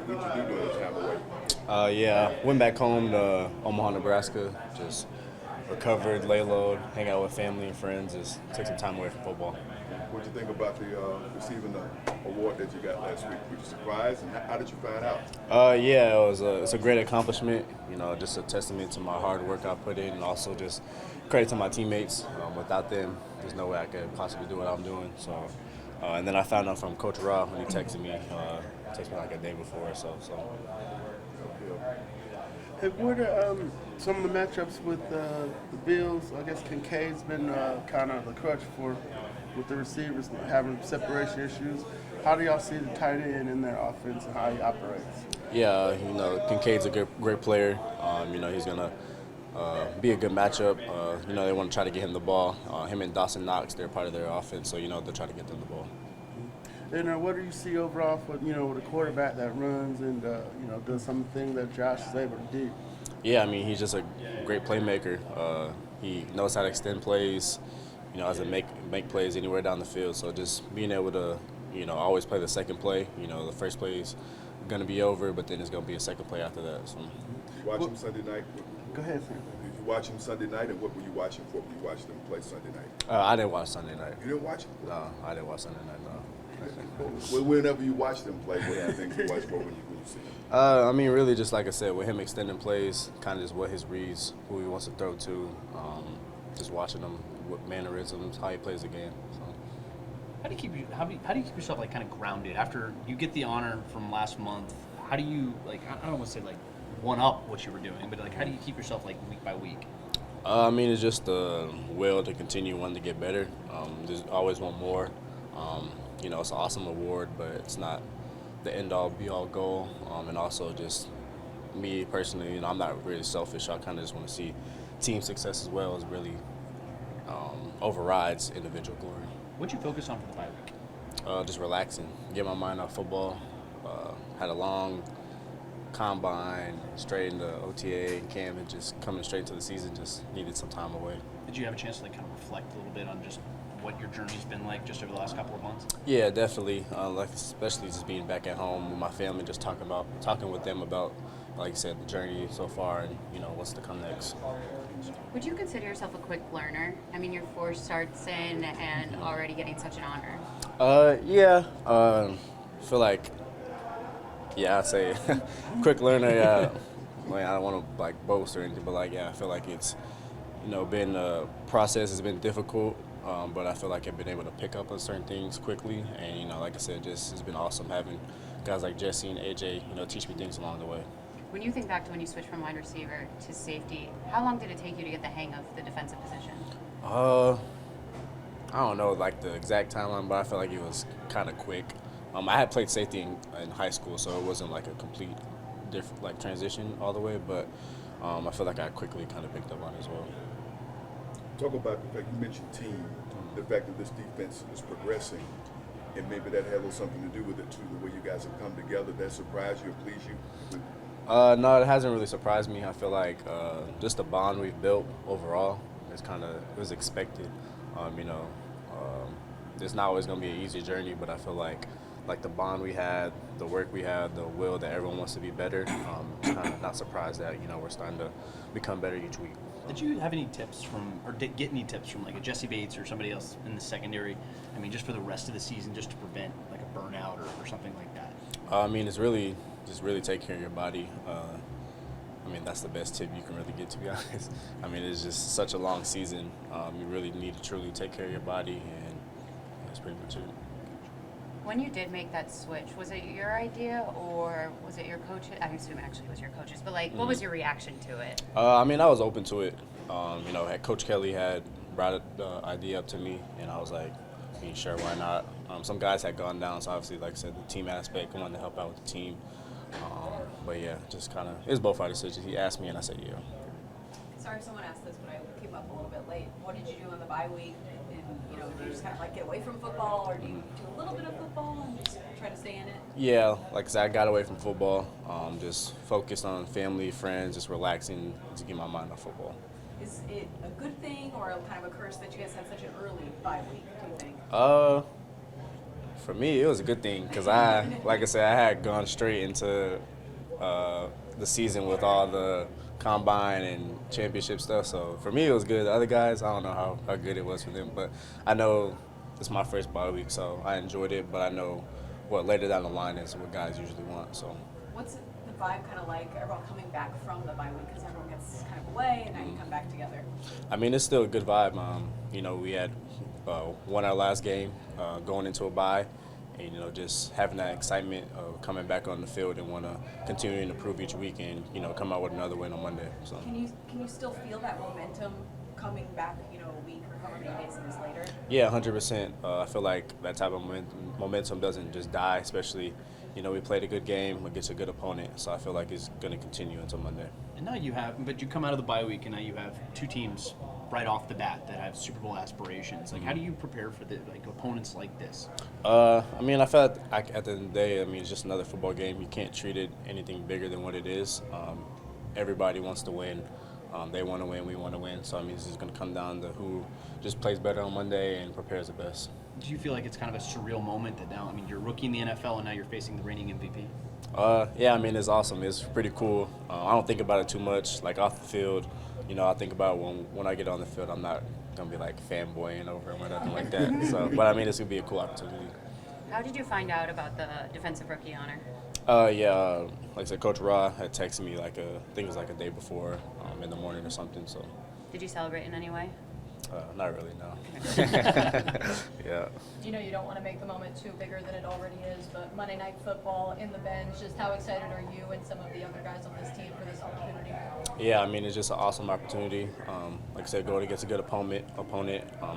What'd you do during the time away? Yeah, went back home to Omaha, Nebraska. Just recovered, lay low, hang out with family and friends. Just took some time away from football. What'd you think about the receiving the award that you got last week? Were you surprised, and how did you find out? Yeah, it's a great accomplishment. You know, just a testament to my hard work I put in, and also just credit to my teammates. Without them, there's no way I could possibly do what I'm doing. So, and then I found out from Coach Ra when he texted me. Texted me like a day before. So. Hey, what are some of the matchups with the Bills? I guess Kincaid's been kind of the crutch for with the receivers having separation issues. How do y'all see the tight end in their offense and how he operates? Yeah, Kincaid's a great player. He's gonna be a good matchup. They want to try to get him the ball. Him and Dawson Knox, they're part of their offense, so they'll try to get them the ball. And what do you see overall for with a quarterback that runs and does something that Josh is able to do? Yeah, I mean he's just a great playmaker. He knows how to extend plays. How to make plays anywhere down the field. So just being able to always play the second play. The first play is going to be over, but then it's going to be a second play after that. So. Did you watch him Sunday night? Go ahead, Sam. Did you watch him Sunday night, and what were you watching for when you watched him play Sunday night? I didn't watch Sunday night. You didn't watch him? No, I didn't watch Sunday night. No. Well, whenever you watched him play, what are the things you watch for when you see him? I mean, really, just like I said, with him extending plays, kind of just what his reads, who he wants to throw to, just watching him, what mannerisms, how he plays the game. So. How do you keep yourself like kind of grounded after you get the honor from last month? How do you I don't want to say like one up what you were doing, but like how do you keep yourself like week by week? I mean, it's just the will to continue wanting to get better. Just always want more. It's an awesome award, but it's not the end-all, be-all goal. And also just me personally, I'm not really selfish. I kind of just want to see team success as well as really overrides individual glory. What'd you focus on for the bye week? Just relaxing, get my mind off football. Had a long combine, straight into OTA and camp, and just coming straight to the season, just needed some time away. Did you have a chance to like kind of reflect a little bit on just what your journey's been like just over the last couple of months? Yeah, definitely. Especially just being back at home with my family, just talking with them about, like I said, the journey so far and what's to come next. Would you consider yourself a quick learner? I mean, you're 4 starts in and already getting such an honor. Yeah. I feel like, I'd say quick learner. Yeah. I don't want to boast or anything, but I feel like it's been a process. It's been difficult. But I feel like I've been able to pick up on certain things quickly, and like I said, just it's been awesome having guys like Jesse and AJ, teach me things along the way. When you think back to when you switched from wide receiver to safety, how long did it take you to get the hang of the defensive position? I don't know the exact timeline, but I feel like it was kind of quick. I had played safety in high school, so it wasn't like a complete different transition all the way, but I feel like I quickly kind of picked up on it as well. Talk about the fact you mentioned team, the fact that this defense is progressing, and maybe that had a little something to do with it too, the way you guys have come together. That surprised you or pleased you? No, it hasn't really surprised me. I feel like just the bond we've built overall is it was expected. It's not always going to be an easy journey, but I feel like the bond we had, the work we had, the will that everyone wants to be better. Kind of not surprised that we're starting to become better each week. Did you have any tips get any tips from like a Jesse Bates or somebody else in the secondary? I mean, just for the rest of the season, just to prevent like a burnout or something like that. It's really take care of your body. That's the best tip you can really get, to be honest. It's just such a long season. You really need to truly take care of your body, and that's pretty much it. When you did make that switch, was it your idea or was it your coach? I assume actually it was your coach's, but what was your reaction to it? I was open to it. Coach Kelly had brought the idea up to me, and I was like, sure, why not? Some guys had gone down, so obviously, like I said, the team aspect, I wanted to help out with the team. But yeah, just kind of, it was both our decisions. He asked me, and I said, yeah. Sorry if someone asked this, but I came up a little bit late. What did you do on the bye week? And do you just kind of get away from football, or do you do a little bit of football and just try to stay in it? Yeah, like I said, I got away from football. Just focused on family, friends, just relaxing to get my mind off football. Is it a good thing or kind of a curse that you guys had such an early bye week, do you think? For me, it was a good thing because like I said, I had gone straight into the season with all the combine and championship stuff. So for me, it was good. The other guys, I don't know how good it was for them, but I know it's my first bye week, so I enjoyed it. But I know what later down the line is what guys usually want. So What's the vibe kind of like? Everyone coming back from the bye week because everyone gets kind of away and now you come back together. I mean, it's still a good vibe. We had won our last game going into a bye. And, just having that excitement of coming back on the field and want to continue to improve each week and, come out with another win on Monday. So. Can you still feel that momentum coming back, a week or however many days it is later? Yeah, 100%. I feel like that type of momentum doesn't just die, especially, we played a good game against a good opponent. So I feel like it's going to continue until Monday. And now you come out of the bye week, and now you have two teams right off the bat that have Super Bowl aspirations. Like, how do you prepare for opponents like this? I felt like at the end of the day, it's just another football game. You can't treat it anything bigger than what it is. Everybody wants to win. They want to win, we want to win. So, it's just going to come down to who just plays better on Monday and prepares the best. Do you feel like it's kind of a surreal moment that now, you're a rookie in the NFL and now you're facing the reigning MVP? It's awesome. It's pretty cool. I don't think about it too much, like off the field. I think about when I get on the field, I'm not going to be like fanboying over him or nothing like that. So, but it's going to be a cool opportunity. How did you find out about the defensive rookie honor? Like I said, Coach Ra had texted me I think it was like a day before in the morning or something. So. Did you celebrate in any way? Not really, no. Yeah. You know you don't want to make the moment too bigger than it already is, but Monday Night Football in the bench, just how excited are you and some of the other guys on this team for this opportunity? Yeah, it's just an awesome opportunity. Like I said, going against a good opponent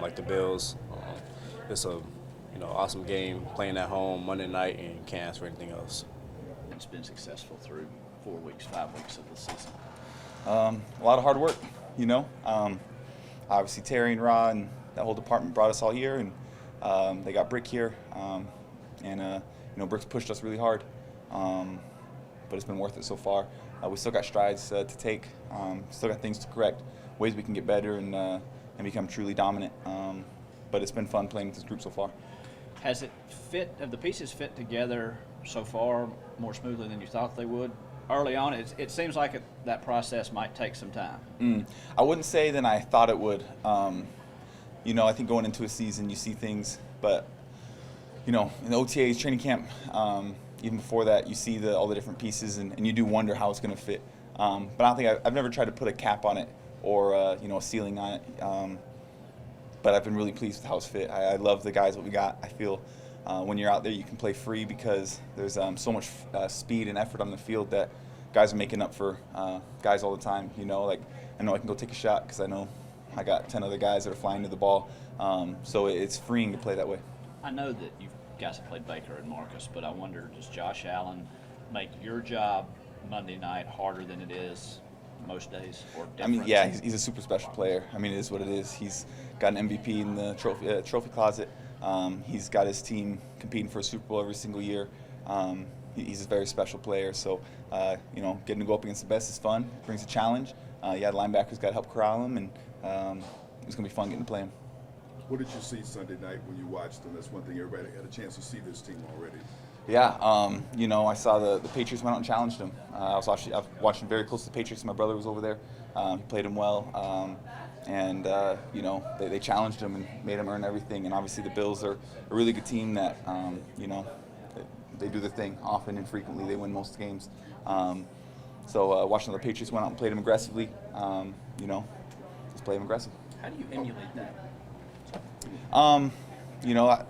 like the Bills. It's a awesome game, playing at home Monday night, and you can't ask for anything else. It's been successful through 4 weeks, 5 weeks of the season. A lot of hard work, Obviously, Terry and Ra and that whole department brought us all here, and they got Brick here, Brick's pushed us really hard, but it's been worth it so far. We still got strides to take, still got things to correct, ways we can get better and become truly dominant. But it's been fun playing with this group so far. Have the pieces fit together so far more smoothly than you thought they would? Early on, it seems like that process might take some time. I wouldn't say that I thought it would. I think going into a season, you see things, but, in the OTAs, training camp, even before that, you see all the different pieces, and you do wonder how it's going to fit. But I don't think I've never tried to put a cap on it or, a ceiling on it. But I've been really pleased with how it's fit. I love the guys that we got. I feel when you're out there, you can play free because there's so much speed and effort on the field that guys are making up for guys all the time. I know I can go take a shot because I know I got 10 other guys that are flying to the ball. So it's freeing to play that way. I know that you guys have played Baker and Marcus, but I wonder, does Josh Allen make your job Monday night harder than it is most days or different? He's a super special player. It is what it is. He's got an MVP in the trophy closet. He's got his team competing for a Super Bowl every single year. He's a very special player. So, getting to go up against the best is fun. It brings a challenge. The linebackers got to help corral him, and it's going to be fun getting to play him. What did you see Sunday night when you watched them? That's one thing everybody had a chance to see this team already. Yeah, I saw the Patriots went out and challenged them. I was watching very close to the Patriots. My brother was over there. He played him well. They challenged him and made him earn everything. And obviously the Bills are a really good team that, they do their thing often and frequently. They win most games. Watching the Patriots went out and played them aggressively, just play them aggressive. How do you emulate that? I'll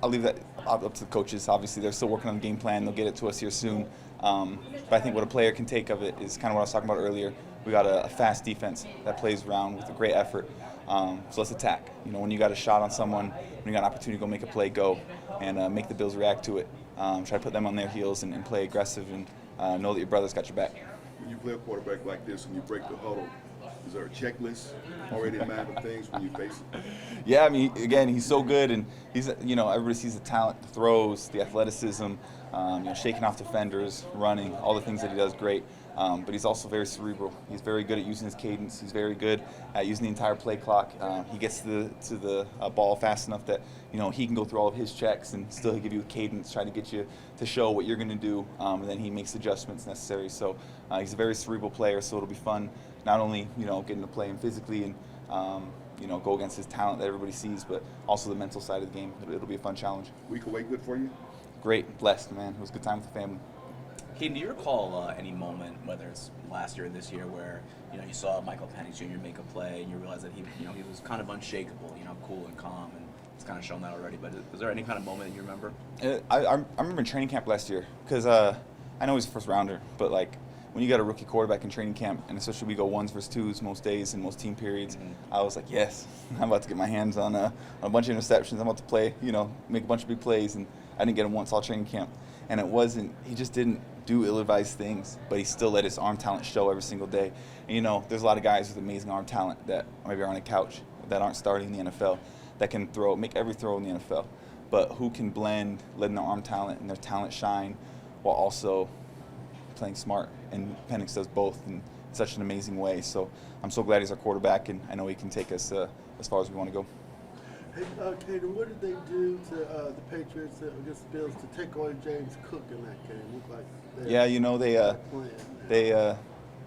leave that up to the coaches. Obviously, they're still working on the game plan. They'll get it to us here soon. But I think what a player can take of it is kind of what I was talking about earlier. We got a fast defense that plays around with a great effort. So let's attack. When you got a shot on someone, when you got an opportunity to go make a play, go and make the Bills react to it. Try to put them on their heels and play aggressive and know that your brother's got your back. When you play a quarterback like this and you break the huddle, is there a checklist already in mind of things when you face it? Yeah, again, he's so good, and he's, everybody sees the talent, the throws, the athleticism, shaking off defenders, running, all the things that he does great. But he's also very cerebral. He's very good at using his cadence. He's very good at using the entire play clock. He gets to the ball fast enough that he can go through all of his checks and still give you a cadence, trying to get you to show what you're going to do, and then he makes adjustments necessary. So he's a very cerebral player. So it'll be fun, not only getting to play him physically and go against his talent that everybody sees, but also the mental side of the game. It'll be a fun challenge. Week away, good for you? Great, blessed, man. It was a good time with the family. Kaden, do you recall any moment, whether it's last year or this year, where you saw Michael Penix Jr. make a play and you realized that he was kind of unshakable, cool and calm, and it's kind of shown that already. But was there any kind of moment that you remember? I remember in training camp last year because I know he's a first rounder, but like when you got a rookie quarterback in training camp, and especially we go 1s versus 2s most days and most team periods, I was like, yes, I'm about to get my hands on a bunch of interceptions. I'm about to play, make a bunch of big plays, and I didn't get him once all training camp. And he just didn't do ill-advised things, but he still let his arm talent show every single day. And there's a lot of guys with amazing arm talent that maybe are on a couch that aren't starting in the NFL that can make every throw in the NFL. But who can blend letting their arm talent and their talent shine while also playing smart? And Penix does both in such an amazing way. So I'm so glad he's our quarterback, and I know he can take us as far as we want to go. Hey, Kaden, what did they do to the Patriots against the Bills to take away James Cook in that game? Looked like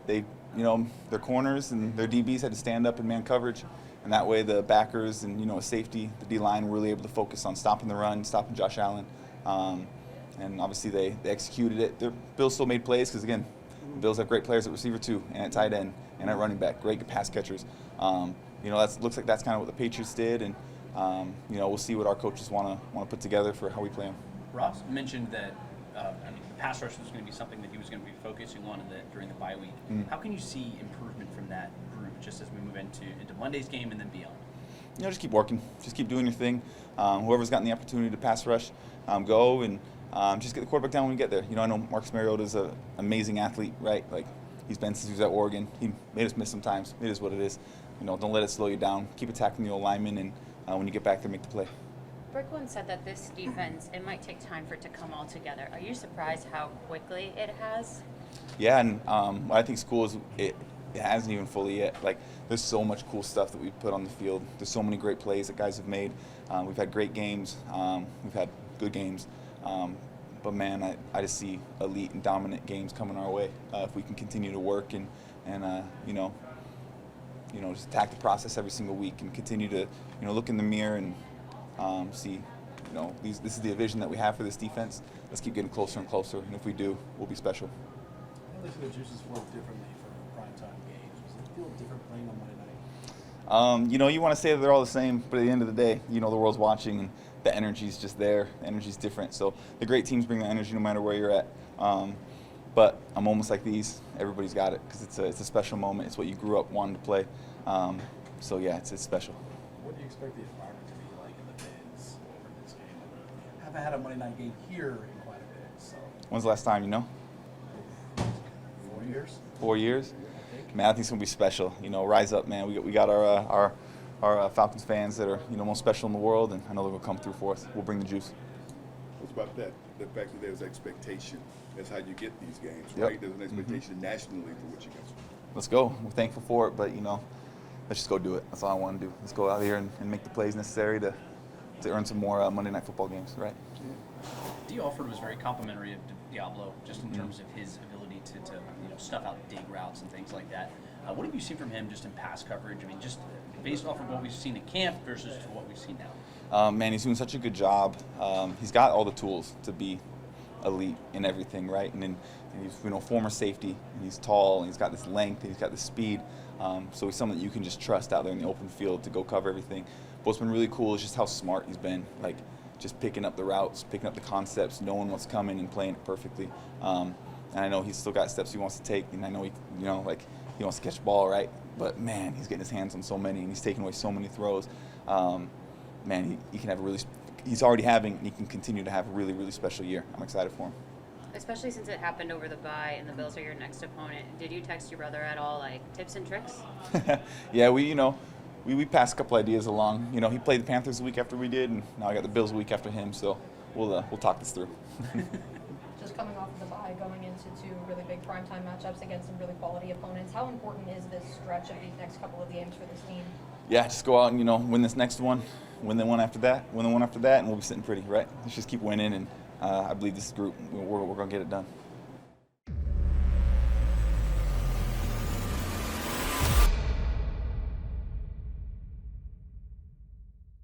their corners and their DBs had to stand up in man coverage, and that way the backers and a safety, the D-line, were really able to focus on stopping the run, stopping Josh Allen, and obviously they executed it. The Bills still made plays because, again, the Bills have great players at receiver too, and at tight end, and at running back, great pass catchers. Looks like that's kind of what the Patriots did, and we'll see what our coaches want to put together for how we play them. Ross mentioned that the pass rush was going to be something that he was going to be focusing on during the bye week. How can you see improvement from that group just as we move into Monday's game and then beyond? Just keep working. Just keep doing your thing. Whoever's gotten the opportunity to pass rush, go and just get the quarterback down when you get there. I know Marcus Mariota is an amazing athlete, right? Like, he's been since he was at Oregon. He made us miss sometimes. It is what it is. Don't let it slow you down. Keep attacking the old lineman, and when you get back there, make the play. Brooklyn said that this defense, it might take time for it to come all together. Are you surprised how quickly it has? Yeah, and what I think is cool is it hasn't even fully yet. Like, there's so much cool stuff that we've put on the field. There's so many great plays that guys have made. We've had great games. We've had good games. But, man, I just see elite and dominant games coming our way if we can continue to work and just attack the process every single week and continue to, look in the mirror and see, this is the vision that we have for this defense. Let's keep getting closer and closer, and if we do, we'll be special. I think the juices flow differently for primetime games. Was it feel different playing on Monday night? You want to say that they're all the same, but at the end of the day, the world's watching, and the energy's just there. The energy's different. So the great teams bring the energy no matter where you're at. But on moments like these, everybody's got it because it's a special moment. It's what you grew up wanting to play. So yeah, it's special. What do you expect the environment to be like in the Benz for this game? I haven't had a Monday night game here in quite a bit. So. When's the last time? 4 years. 4 years. Man, I think it's gonna be special. Rise up, man. We got our Falcons fans that are most special in the world, and I know they're gonna come through for us. We'll bring the juice. What's about that? The fact that there's expectation. That's how you get these games, Yep. right? There's an expectation nationally for what you guys do. Let's go. We're thankful for it, but let's just go do it. That's all I want to do. Let's go out here and make the plays necessary to earn some more Monday Night Football games, right? D. Alford was very complimentary of Diablo, just in terms of his ability to stuff out dig routes and things like that. What have you seen from him just in pass coverage? I mean, just based off of what we've seen at camp versus to what we've seen now. Man, he's doing such a good job. He's got all the tools to be elite in everything, right? And then he's former safety, and he's tall, and he's got this length, and he's got this speed. So he's someone that you can just trust out there in the open field to go cover everything. But what's been really cool is just how smart he's been, like just picking up the routes, picking up the concepts, knowing what's coming and playing it perfectly. And I know he's still got steps he wants to take, and I know he wants to catch the ball, right? But man, he's getting his hands on so many, and he's taking away so many throws. Man, he can have he's already having, and he can continue to have a really, really special year. I'm excited for him. Especially since it happened over the bye and the Bills are your next opponent. Did you text your brother at all, like tips and tricks? Yeah, we passed a couple ideas along. He played the Panthers the week after we did, and now I got the Bills the week after him. So we'll talk this through. just coming off of the bye, going into two really big primetime matchups against some really quality opponents. How important is this stretch of these next couple of games for this team? Yeah, just go out and, win this next one, win the one after that, win the one after that, and we'll be sitting pretty, right? Let's just keep winning, and I believe this group, we're going to get it done.